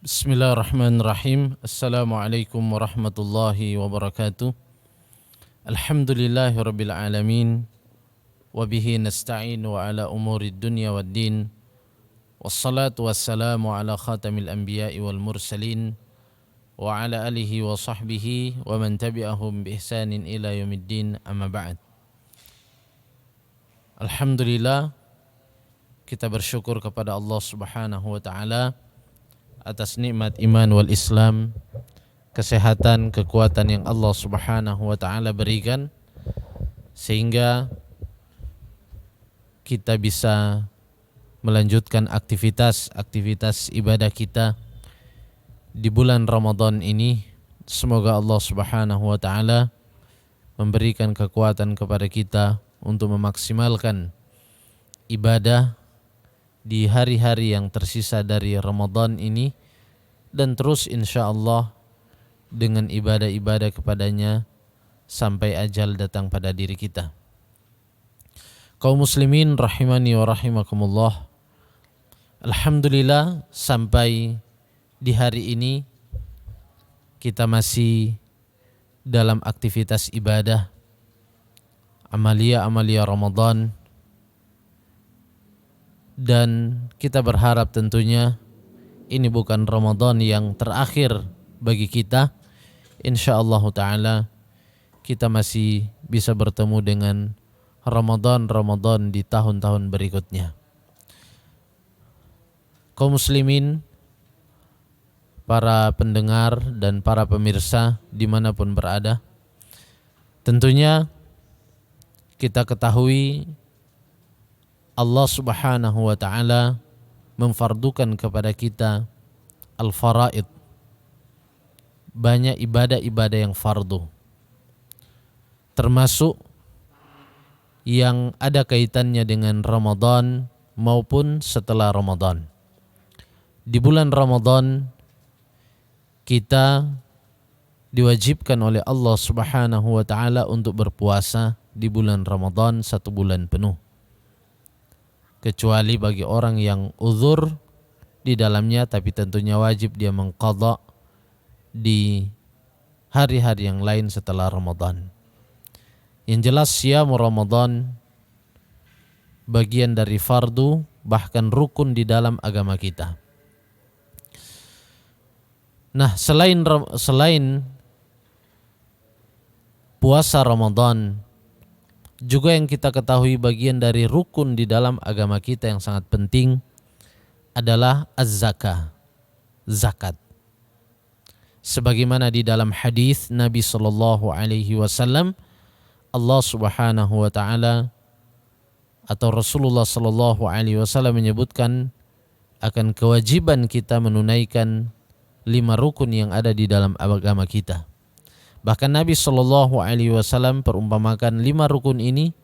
Bismillahirrahmanirrahim. Assalamualaikum warahmatullahi wabarakatuh. Alhamdulillahirabbil alamin. Wa bihi nasta'in wa ala umurid dunya waddin. Wassalatu wassalamu ala khatamil anbiya'i wal mursalin wa ala alihi wa sahbihi wa man tabi'ahum bi ihsanin ila yaumiddin, amma ba'd. Alhamdulillah, kita bersyukur kepada Allah Subhanahu wa taala atas nikmat iman wal Islam, kesehatan, kekuatan yang Allah Subhanahu wa taala berikan sehingga kita bisa melanjutkan aktivitas ibadah kita di bulan Ramadan ini. Semoga Allah Subhanahu wa taala memberikan kekuatan kepada kita untuk memaksimalkan ibadah di hari-hari yang tersisa dari Ramadan ini, dan terus insyaallah dengan ibadah-ibadah kepadanya sampai ajal datang pada diri kita. Kaum muslimin rahimani wa rahimakumullah, alhamdulillah sampai di hari ini kita masih dalam aktivitas ibadah, amalia Ramadan, dan kita berharap tentunya ini bukan Ramadan yang terakhir bagi kita. Insyaallah ta'ala kita masih bisa bertemu dengan Ramadan di tahun-tahun berikutnya. Kaum muslimin, para pendengar dan para pemirsa dimanapun berada, tentunya kita ketahui Allah Subhanahu wa ta'ala memfardukan kepada kita al-faraid, banyak ibadah-ibadah yang fardu, termasuk yang ada kaitannya dengan Ramadan maupun setelah Ramadan. Di bulan Ramadan kita diwajibkan oleh Allah Subhanahu wa ta'ala untuk berpuasa di bulan Ramadan 1 bulan penuh, kecuali bagi orang yang uzur di dalamnya, tapi tentunya wajib dia mengqadha di hari-hari yang lain setelah Ramadan. Yang jelas siyam Ramadan bagian dari fardu, bahkan rukun di dalam agama kita. Nah, selain puasa Ramadan, juga yang kita ketahui bagian dari rukun di dalam agama kita yang sangat penting adalah az-zakah, zakat. Sebagaimana di dalam hadis Nabi sallallahu alaihi wasallam, Allah Subhanahu wa taala atau Rasulullah sallallahu alaihi wasallam menyebutkan akan kewajiban kita menunaikan 5 rukun yang ada di dalam agama kita. Bahkan Nabi sallallahu alaihi wasallam perumpamakan 5 rukun ini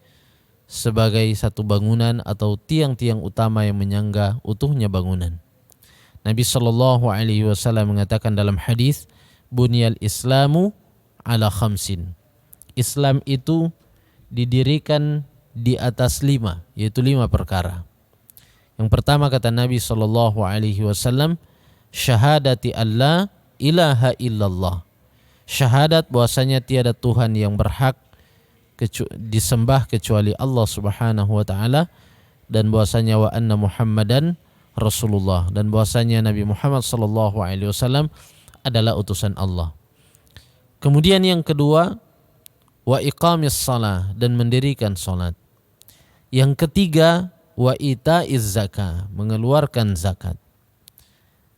sebagai satu bangunan atau tiang-tiang utama yang menyangga utuhnya bangunan. Nabi sallallahu alaihi wasallam mengatakan dalam hadis, "Bunyal Islamu ala khamsin." Islam itu didirikan di atas 5, yaitu 5 perkara. Yang pertama kata Nabi sallallahu alaihi wasallam, syahadati alla ilaha illallah. Syahadat bahwasanya tiada Tuhan yang berhak disembah kecuali Allah Subhanahu wa taala, dan bahwasanya wa anna Muhammadan Rasulullah, dan bahwasanya Nabi Muhammad sallallahu alaihi wasallam adalah utusan Allah. Kemudian yang kedua, wa iqamis shalah, dan mendirikan salat. Yang ketiga, wa itaiz zakah, mengeluarkan zakat.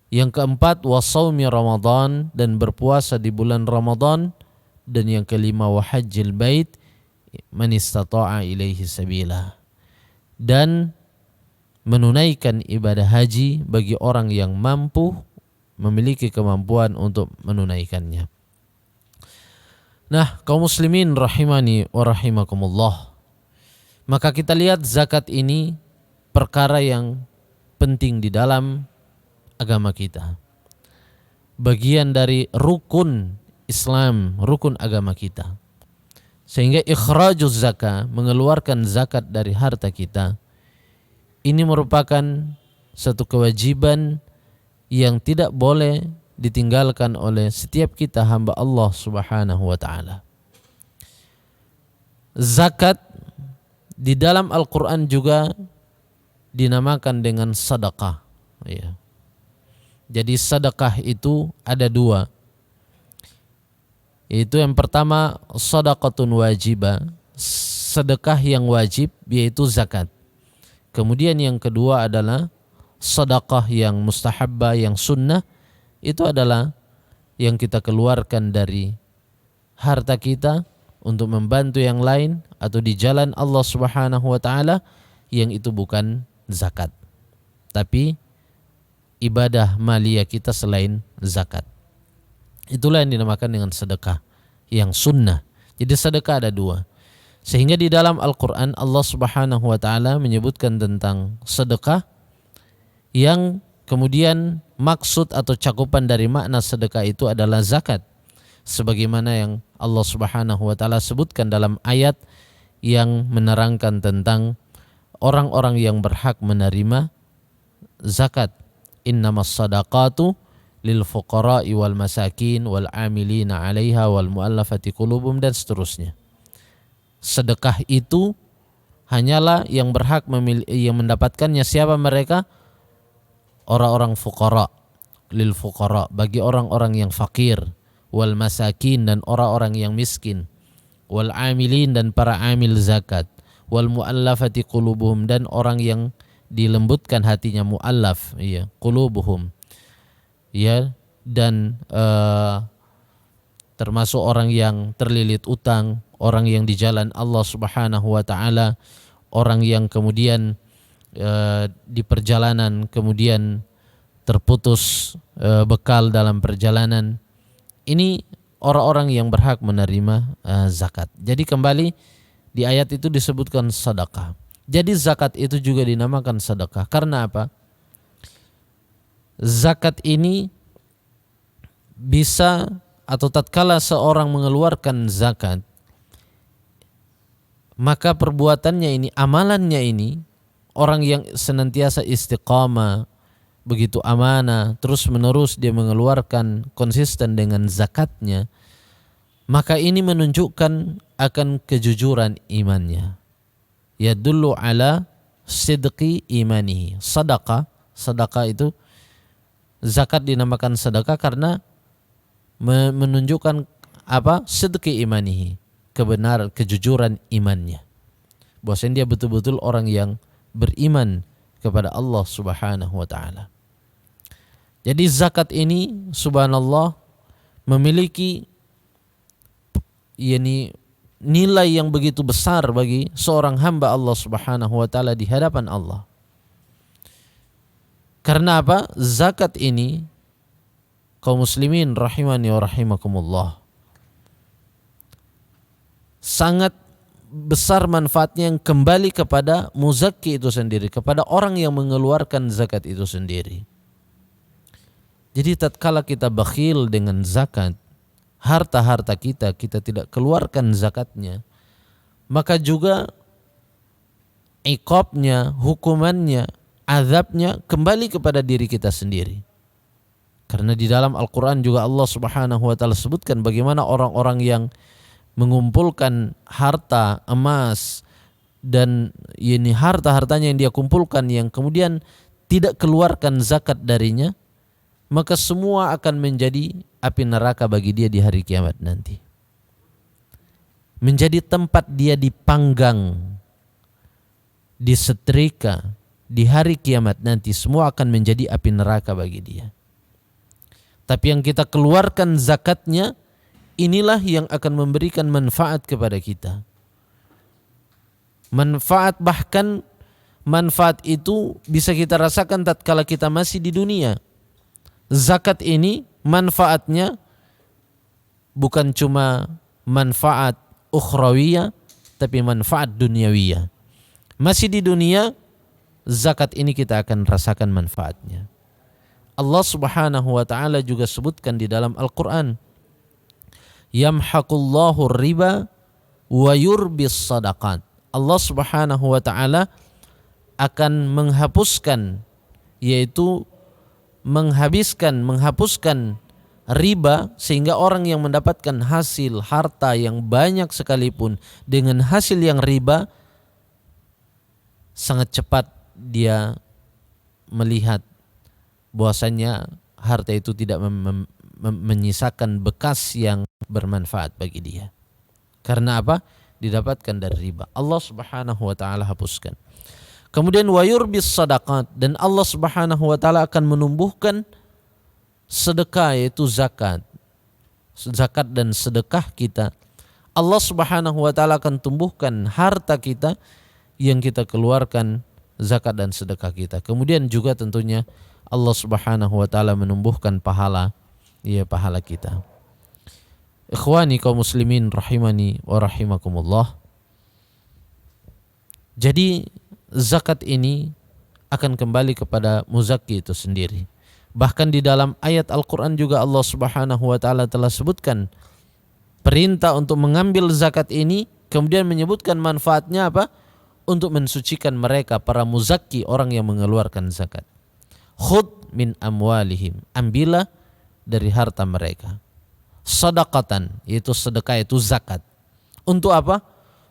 Yang keempat, wa shaumi Ramadan, dan berpuasa di bulan Ramadan. Dan yang kelima, wa hajjil bait man istata'a ilaihi sabila, dan menunaikan ibadah haji bagi orang yang mampu, memiliki kemampuan untuk menunaikannya. Nah, kaum muslimin rahimani wa rahimakumullah, maka kita lihat zakat ini perkara yang penting di dalam agama kita, bagian dari rukun Islam, rukun agama kita. Sehingga ikhrajuz zakah, mengeluarkan zakat dari harta kita, ini merupakan satu kewajiban yang tidak boleh ditinggalkan oleh setiap kita hamba Allah Subhanahu wa taala. Zakat di dalam Al-Qur'an juga dinamakan dengan sedekah, ya. Jadi sedekah itu ada dua. Yaitu yang pertama sedekatun wajibah, sedekah yang wajib yaitu zakat. Kemudian yang kedua adalah sedekah yang mustahabbah, yang sunnah, itu adalah yang kita keluarkan dari harta kita untuk membantu yang lain atau di jalan Allah Subhanahu wa taala, yang itu bukan zakat, tapi ibadah maliyah kita selain zakat. Itulah yang dinamakan dengan sedekah yang sunnah. Jadi sedekah ada dua. Sehingga di dalam Al-Quran Allah Subhanahu wa taala menyebutkan tentang sedekah yang kemudian maksud atau cakupan dari makna sedekah itu adalah zakat. Sebagaimana yang Allah Subhanahu wa taala sebutkan dalam ayat yang menerangkan tentang orang-orang yang berhak menerima zakat. Innamas sadaqatu lil fuqara'i wal masakin wal amilina 'alaiha wal mu'allafati qulubuhum, dan seterusnya. Sedekah itu hanyalah yang berhak yang mendapatkannya siapa mereka? Orang-orang fuqara, lil fuqara, bagi orang-orang yang fakir, wal masakin, dan orang-orang yang miskin, wal amilin, dan para amil zakat, wal mu'allafati qulubuhum, dan orang yang dilembutkan hatinya, mu'allaf, ya, qulubuhum, ya, dan termasuk orang yang terlilit utang, orang yang di jalan Allah Subhanahu wa taala, orang yang kemudian di perjalanan kemudian terputus bekal dalam perjalanan. Ini orang-orang yang berhak menerima zakat. Jadi kembali di ayat itu disebutkan sedekah. Jadi zakat itu juga dinamakan sedekah. Karena apa? Zakat ini bisa, atau tatkala seorang mengeluarkan zakat, maka perbuatannya ini, amalannya ini, orang yang senantiasa istiqamah, begitu amanah, terus menerus dia mengeluarkan konsisten dengan zakatnya, maka ini menunjukkan akan kejujuran imannya. Yadullu ala sidqi imanihi. Sedekah itu, zakat dinamakan sedekah karena menunjukkan apa? Sidqi imanihi, kebenaran, kejujuran imannya. Bahwasanya dia betul-betul orang yang beriman kepada Allah Subhanahu wa taala. Jadi zakat ini subhanallah memiliki nilai yang begitu besar bagi seorang hamba Allah Subhanahu wa taala di hadapan Allah. Karena apa? Zakat ini, kaum muslimin rahimani wa rahimakumullah, sangat besar manfaatnya yang kembali kepada muzakki itu sendiri, kepada orang yang mengeluarkan zakat itu sendiri. Jadi tatkala kita bakhil dengan zakat, harta-harta kita tidak keluarkan zakatnya, maka juga iqabnya, hukumannya, azabnya kembali kepada diri kita sendiri. Karena di dalam Al-Quran juga Allah Subhanahu wa ta'ala sebutkan bagaimana orang-orang yang mengumpulkan harta, emas, dan ini harta-hartanya yang dia kumpulkan yang kemudian tidak keluarkan zakat darinya, maka semua akan menjadi api neraka bagi dia di hari kiamat nanti. Menjadi tempat dia dipanggang, disetrika di hari kiamat nanti, semua akan menjadi api neraka bagi dia. Tapi yang kita keluarkan zakatnya, inilah yang akan memberikan manfaat kepada kita. Manfaat, bahkan manfaat itu bisa kita rasakan tatkala kita masih di dunia. Zakat ini manfaatnya bukan cuma manfaat ukhrawiyah, tapi manfaat duniawiyah. Masih di dunia, zakat ini kita akan rasakan manfaatnya. Allah Subhanahu wa ta'ala juga sebutkan di dalam Al-Quran, yamhaqullahu riba wa yurbis sadaqat. Allah Subhanahu wa taala akan menghapuskan, yaitu menghapuskan riba, sehingga orang yang mendapatkan hasil harta yang banyak sekalipun dengan hasil yang riba, sangat cepat dia melihat bahwasanya harta itu tidak menyisakan bekas yang bermanfaat bagi dia. Karena apa? Didapatkan dari riba. Allah Subhanahu wa taala hapuskan. Kemudian wa yurbis sadaqat, dan Allah Subhanahu wa taala akan menumbuhkan sedekah, yaitu zakat. Zakat dan sedekah kita. Allah Subhanahu wa taala akan tumbuhkan harta kita yang kita keluarkan, zakat dan sedekah kita. Kemudian juga tentunya Allah Subhanahu wa taala menumbuhkan pahala, pahala kita. Ikhwani kaum muslimin rahimani wa rahimakumullah. Jadi zakat ini akan kembali kepada muzakki itu sendiri. Bahkan di dalam ayat Al-Quran juga Allah Subhanahu wa taala telah sebutkan perintah untuk mengambil zakat ini, kemudian menyebutkan manfaatnya apa? Untuk mensucikan mereka, para muzakki, orang yang mengeluarkan zakat. Khudh min amwalihim, ambillah dari harta mereka. Sadaqatan, yaitu sedekah, itu zakat. Untuk apa?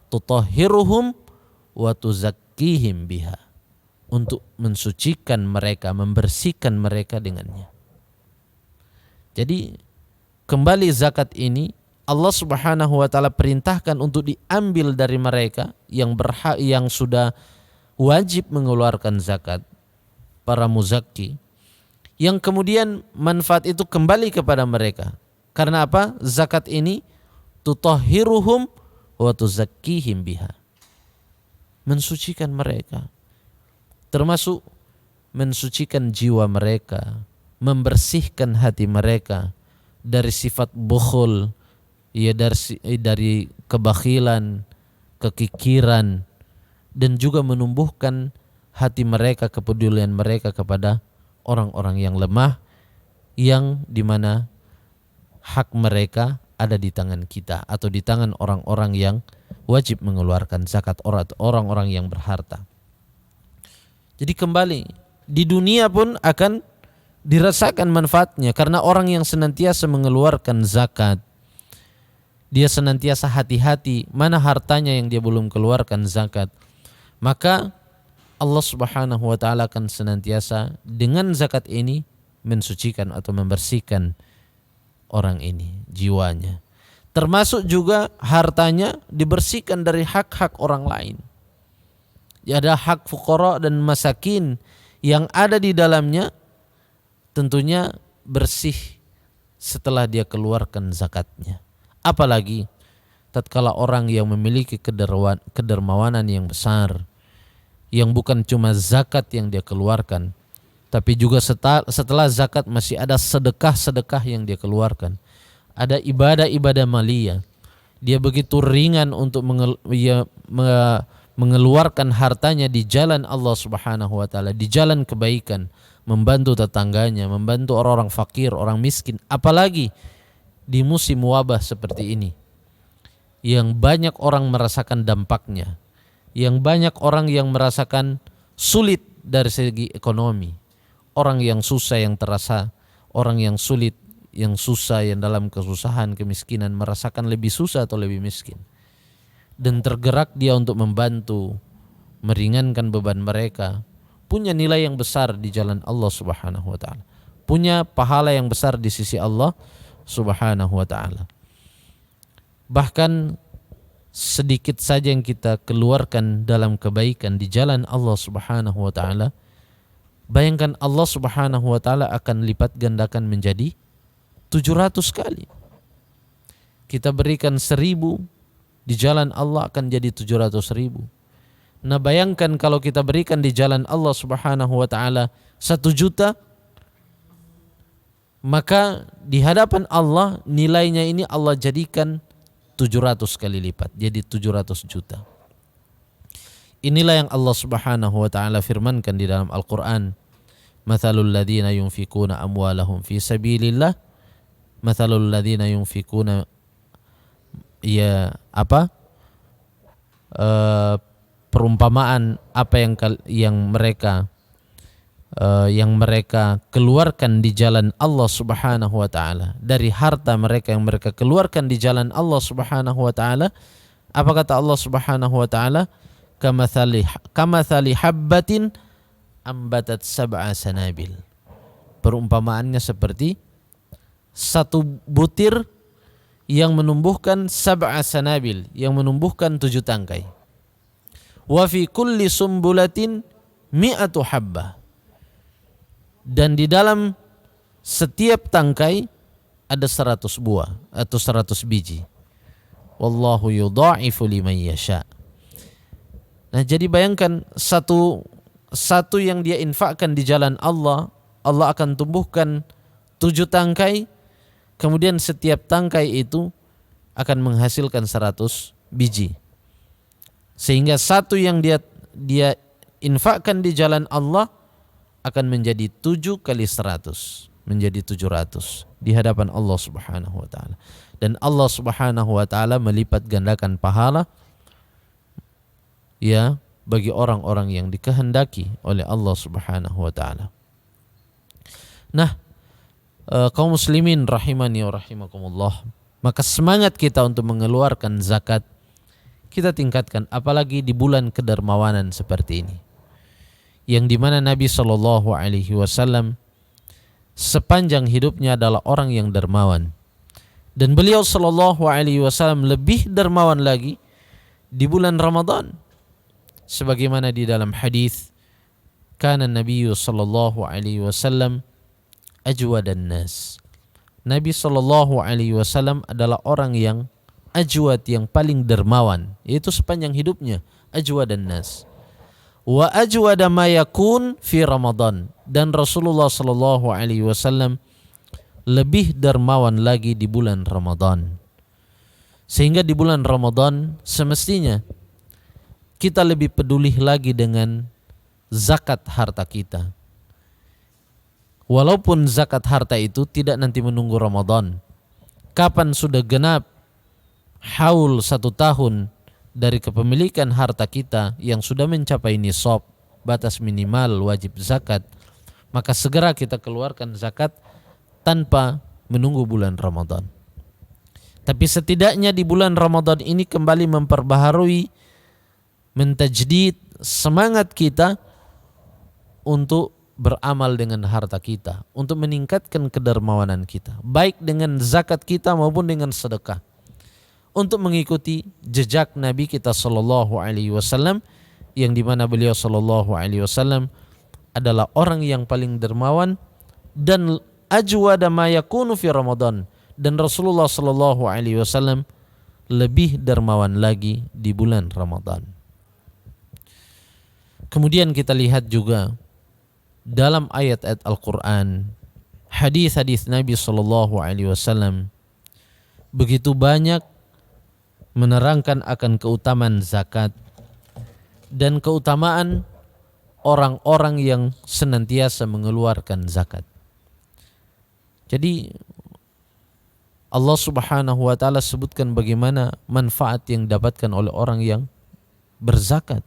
Tutahhiruhum wa tuzakkihim biha, untuk mensucikan mereka, membersihkan mereka dengannya. Jadi kembali zakat ini Allah Subhanahu wa taala perintahkan untuk diambil dari mereka yang berhak, yang sudah wajib mengeluarkan zakat, para muzakki, yang kemudian manfaat itu kembali kepada mereka. Karena apa? Zakat ini tutahhiruhum wa tuzakkihim biha, mensucikan mereka, termasuk mensucikan jiwa mereka, membersihkan hati mereka dari sifat bukhul, dari kebakhilan, kekikiran, dan juga menumbuhkan hati mereka, kepedulian mereka kepada orang-orang yang lemah, yang dimana hak mereka ada di tangan kita atau di tangan orang-orang yang wajib mengeluarkan zakat, orang-orang yang berharta. Jadi kembali di dunia pun akan dirasakan manfaatnya, karena orang yang senantiasa mengeluarkan zakat, dia senantiasa hati-hati mana hartanya yang dia belum keluarkan zakat, maka Allah Subhanahu wa taala akan senantiasa dengan zakat ini mensucikan atau membersihkan orang ini, jiwanya. Termasuk juga hartanya dibersihkan dari hak-hak orang lain. Ada hak fuqara dan masakin yang ada di dalamnya, tentunya bersih setelah dia keluarkan zakatnya. Apalagi tatkala orang yang memiliki kedermawanan yang besar, yang bukan cuma zakat yang dia keluarkan, tapi juga setelah zakat masih ada sedekah-sedekah yang dia keluarkan. Ada ibadah-ibadah maliyah. Dia begitu ringan untuk mengeluarkan hartanya di jalan Allah Subhanahu wa taala, di jalan kebaikan, membantu tetangganya, membantu orang-orang fakir, orang miskin, apalagi di musim wabah seperti ini, yang banyak orang merasakan dampaknya, yang banyak orang yang merasakan sulit dari segi ekonomi, orang yang susah yang terasa, orang yang sulit, yang susah, yang dalam kesusahan, kemiskinan, merasakan lebih susah atau lebih miskin, dan tergerak dia untuk membantu, meringankan beban mereka, punya nilai yang besar di jalan Allah Subhanahu wa taala, punya pahala yang besar di sisi Allah Subhanahu wa taala. Bahkan sedikit saja yang kita keluarkan dalam kebaikan di jalan Allah Subhanahu wa taala, bayangkan Allah Subhanahu wa taala akan lipat gandakan menjadi 700 kali. Kita berikan 1000 di jalan Allah akan jadi 700.000. Nah bayangkan kalau kita berikan di jalan Allah Subhanahu wa ta'ala 1 juta, maka di hadapan Allah nilainya ini Allah jadikan 700 kali lipat, jadi 700 juta. Inilah yang Allah Subhanahu wa ta'ala firmankan di dalam Al-Quran. Mathalul ladhina yunfikuna amwalahum fi sabilillah, mathalul ladhina yunfikuna eh, perumpamaan apa yang mereka keluarkan di jalan Allah Subhanahu wa taala, dari harta mereka yang mereka keluarkan di jalan Allah Subhanahu wa taala. Apa kata Allah Subhanahu wa taala? Kamathali habbatin ambatat sab'a sanabil. Perumpamaannya seperti satu butir yang menumbuhkan sab'a sanabil, yang menumbuhkan 7 tangkai. Wa fi kulli sumbulatin mi'atu habbah. Dan di dalam setiap tangkai ada 100 buah atau 100 biji. Wallahu yudha'ifu liman yasha. Nah, jadi bayangkan satu yang dia infakkan di jalan Allah, Allah akan tumbuhkan 7 tangkai, kemudian setiap tangkai itu akan menghasilkan 100 biji. Sehingga satu yang dia infakkan di jalan Allah akan menjadi 7 kali 100, menjadi 700 di hadapan Allah Subhanahu wa taala. Dan Allah Subhanahu wa taala melipat gandakan pahala ya bagi orang-orang yang dikehendaki oleh Allah Subhanahu wa taala. Nah, kaum muslimin rahimani wa rahimakumullah, maka semangat kita untuk mengeluarkan zakat kita tingkatkan, apalagi di bulan kedermawanan seperti ini, yang dimana Nabi Shallallahu Alaihi Wasallam sepanjang hidupnya adalah orang yang dermawan, dan beliau Shallallahu Alaihi Wasallam lebih dermawan lagi di bulan Ramadan, sebagaimana di dalam hadis, kana Nabi Shallallahu Alaihi Wasallam ajwadan nas. Nabi Shallallahu Alaihi Wasallam adalah orang yang ajwad, yang paling dermawan, yaitu sepanjang hidupnya, ajwadan nas. Wa ajwada ma yakun fi Ramadan, dan Rasulullah sallallahu alaihi wasallam lebih dermawan lagi di bulan Ramadan. Sehingga di bulan Ramadan semestinya kita lebih peduli lagi dengan zakat harta kita. Walaupun zakat harta itu tidak nanti menunggu Ramadan. Kapan sudah genap haul 1 tahun dari kepemilikan harta kita yang sudah mencapai nisab, batas minimal wajib zakat, maka segera kita keluarkan zakat tanpa menunggu bulan Ramadan. Tapi setidaknya di bulan Ramadan ini kembali memperbaharui, mentajdid semangat kita untuk beramal dengan harta kita, untuk meningkatkan kedermawanan kita, baik dengan zakat kita maupun dengan sedekah, untuk mengikuti jejak Nabi kita sallallahu alaihi wasallam, yang dimana beliau sallallahu alaihi wasallam adalah orang yang paling dermawan dan ajwada ma yakunu fi Ramadan, dan Rasulullah sallallahu alaihi wasallam lebih dermawan lagi di bulan Ramadan. Kemudian kita lihat juga dalam ayat-ayat Al-Qur'an, hadis-hadis Nabi sallallahu alaihi wasallam begitu banyak menerangkan akan keutamaan zakat dan keutamaan orang-orang yang senantiasa mengeluarkan zakat. Jadi Allah Subhanahu wa taala sebutkan bagaimana manfaat yang didapatkan oleh orang yang berzakat,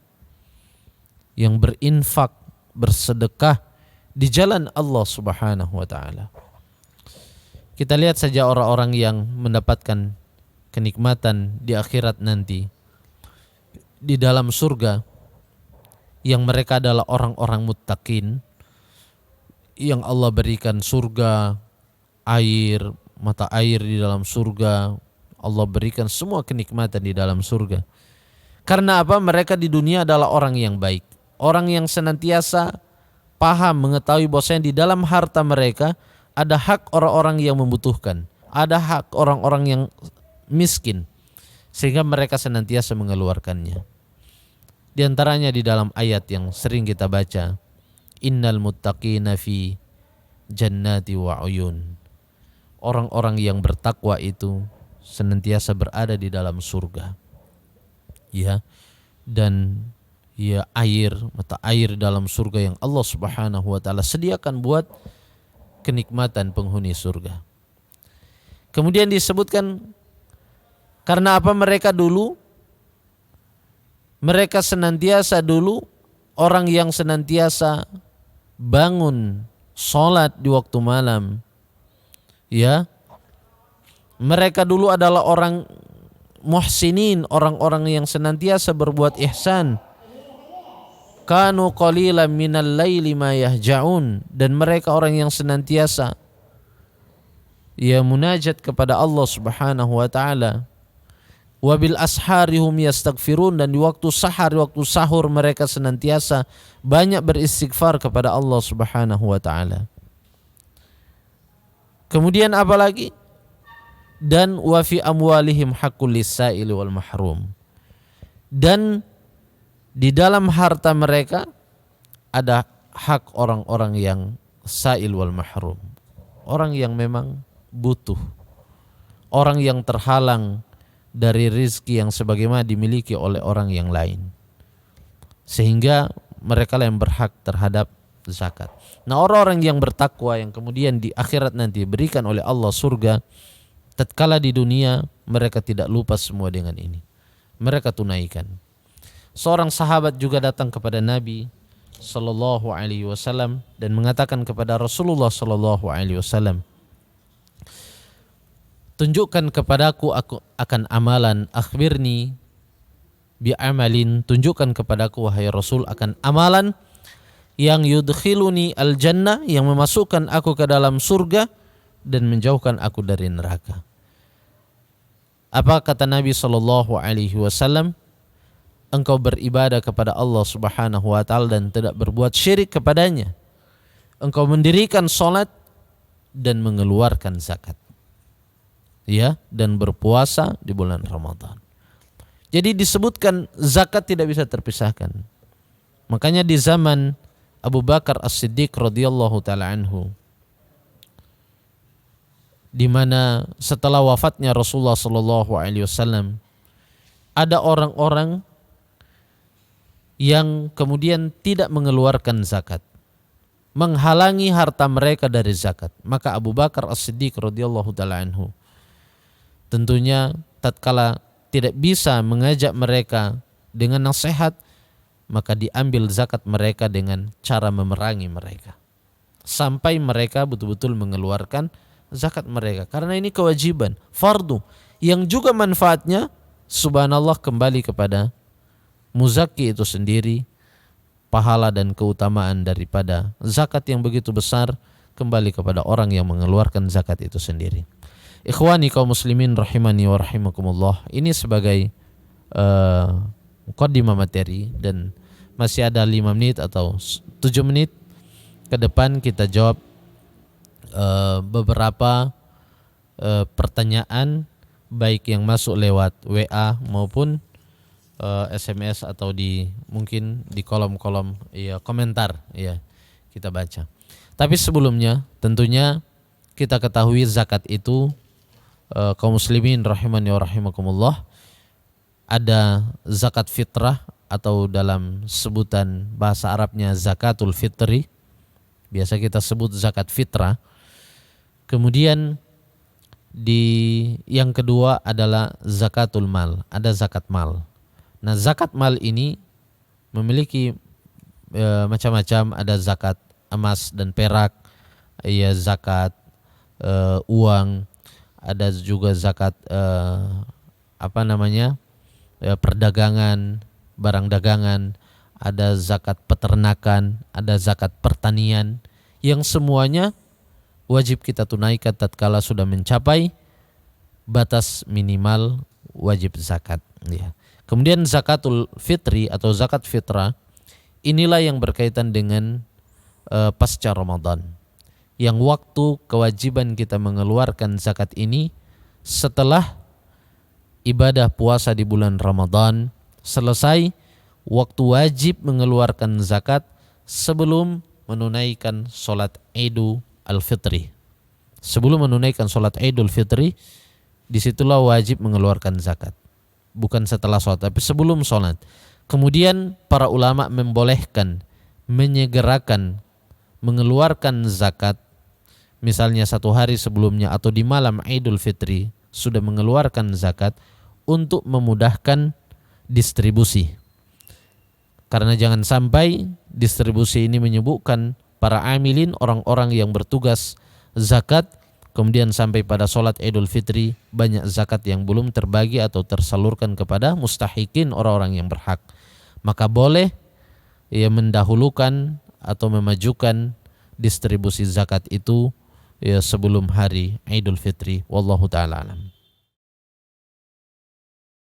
yang berinfak, bersedekah di jalan Allah Subhanahu wa taala. Kita lihat saja orang-orang yang mendapatkan kenikmatan di akhirat nanti di dalam surga, yang mereka adalah orang-orang muttaqin, yang Allah berikan surga, air, mata air di dalam surga. Allah berikan semua kenikmatan di dalam surga. Karena apa? Mereka di dunia adalah orang yang baik, orang yang senantiasa paham, mengetahui bahwasanya di dalam harta mereka ada hak orang-orang yang membutuhkan, ada hak orang-orang yang miskin, sehingga mereka senantiasa mengeluarkannya. Di antaranya di dalam ayat yang sering kita baca, innal muttaqina fi jannati wa uyun. Orang-orang yang bertakwa itu senantiasa berada di dalam surga. Ya, dan ya air, mata air dalam surga yang Allah Subhanahu wa taala sediakan buat kenikmatan penghuni surga. Kemudian disebutkan karena apa? Mereka dulu Mereka senantiasa dulu orang yang senantiasa bangun sholat di waktu malam. Ya, mereka dulu adalah orang muhsinin, orang-orang yang senantiasa berbuat ihsan. Kanu qalilan minal laili ma yahja'un, dan mereka orang yang senantiasa munajat kepada Allah Subhanahu wa taala. Wa bil asharihum yastaghfirun, dan di waktu sahar, di waktu sahur mereka senantiasa banyak beristighfar kepada Allah Subhanahu wa taala. Kemudian apa lagi? Dan wa fi amwalihim haqqul lis-sa'ili wal mahrum. Dan di dalam harta mereka ada hak orang-orang yang sa'il wal mahrum. Orang yang memang butuh. Orang yang terhalang dari rizki yang sebagaimana dimiliki oleh orang yang lain. Sehingga mereka yang berhak terhadap zakat. Nah, orang-orang yang bertakwa yang kemudian di akhirat nanti berikan oleh Allah surga, tatkala di dunia mereka tidak lupa semua dengan ini. Mereka tunaikan. Seorang sahabat juga datang kepada Nabi sallallahu alaihi wasallam dan mengatakan kepada Rasulullah sallallahu alaihi wasallam, tunjukkan kepadaku aku akan amalan, akhbirni bi amalin, tunjukkan kepadaku wahai Rasul akan amalan yang yudkhiluni al-jannah, yang memasukkan aku ke dalam surga dan menjauhkan aku dari neraka. Apa kata Nabi sallallahu alaihi wasallam? Engkau beribadah kepada Allah Subhanahu wa taala dan tidak berbuat syirik kepadanya. Engkau mendirikan salat dan mengeluarkan zakat. Ya, dan berpuasa di bulan Ramadan. Jadi disebutkan zakat tidak bisa terpisahkan. Makanya di zaman Abu Bakar As-Siddiq radhiyallahu taala anhu, di mana setelah wafatnya Rasulullah sallallahu alaihi wasallam ada orang-orang yang kemudian tidak mengeluarkan zakat, menghalangi harta mereka dari zakat. Maka Abu Bakar As-Siddiq radhiyallahu taala anhu tentunya tatkala tidak bisa mengajak mereka dengan nasihat, maka diambil zakat mereka dengan cara memerangi mereka sampai mereka betul-betul mengeluarkan zakat mereka, karena ini kewajiban fardu yang juga manfaatnya subhanallah kembali kepada muzaki itu sendiri. Pahala dan keutamaan daripada zakat yang begitu besar kembali kepada orang yang mengeluarkan zakat itu sendiri. Ikhwani kaum muslimin rahimani wa rahimakumullah, ini sebagai muqaddimah materi, dan masih ada 5 menit atau 7 menit ke depan kita jawab beberapa pertanyaan, baik yang masuk lewat WA maupun SMS atau mungkin di kolom-kolom komentar kita baca. Tapi sebelumnya tentunya kita ketahui zakat itu kaum muslimin rahimani wa rahimakumullah, ada zakat fitrah atau dalam sebutan bahasa Arabnya zakatul fitri, biasa kita sebut zakat fitrah. Kemudian yang kedua adalah zakatul mal, ada zakat mal. Nah, zakat mal ini memiliki macam-macam, ada zakat emas dan perak, zakat uang, ada juga zakat perdagangan, barang dagangan, ada zakat peternakan, ada zakat pertanian, yang semuanya wajib kita tunaikan tatkala sudah mencapai batas minimal wajib zakat. Kemudian zakatul fitri atau zakat fitrah, inilah yang berkaitan dengan pasca Ramadan, yang waktu kewajiban kita mengeluarkan zakat ini setelah ibadah puasa di bulan Ramadan selesai, waktu wajib mengeluarkan zakat sebelum menunaikan sholat Idul Fitri. Sebelum menunaikan sholat Idul Fitri, disitulah wajib mengeluarkan zakat. Bukan setelah sholat, tapi sebelum sholat. Kemudian para ulama membolehkan, menyegerakan mengeluarkan zakat, misalnya 1 hari sebelumnya atau di malam Idul Fitri sudah mengeluarkan zakat untuk memudahkan distribusi. Karena jangan sampai distribusi ini menyibukkan para amilin, orang-orang yang bertugas zakat, kemudian sampai pada sholat Idul Fitri banyak zakat yang belum terbagi atau tersalurkan kepada mustahikin, orang-orang yang berhak. Maka boleh ia mendahulukan atau memajukan distribusi zakat itu ya sebelum hari Idul Fitri. Wallahu ta'ala alam.